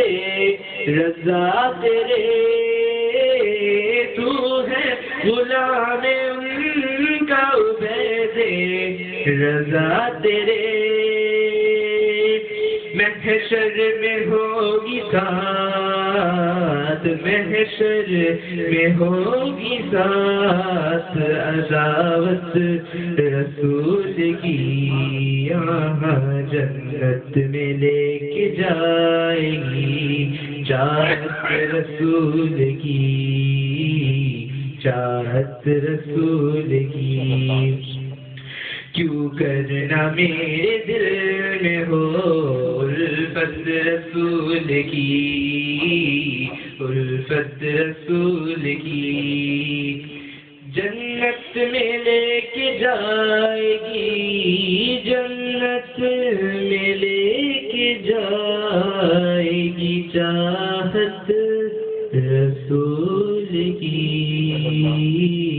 تیرے رضا تیرے تو ہے غلام ان کا عبید رضا تیرے محشر میں ہوگی ساتھ محشر میں ہوگی ساتھ عداوت رسول کی یہاں جنت میں لے کے جائے گی چاہت رسول کی چاہت رسول کی کیوں کرنا میرے دل میں ہو الفت رسول کی الفت رسول کی جنت میں لے کے جائے گی جنت میں لے کے جائے گی چاہت رسول کی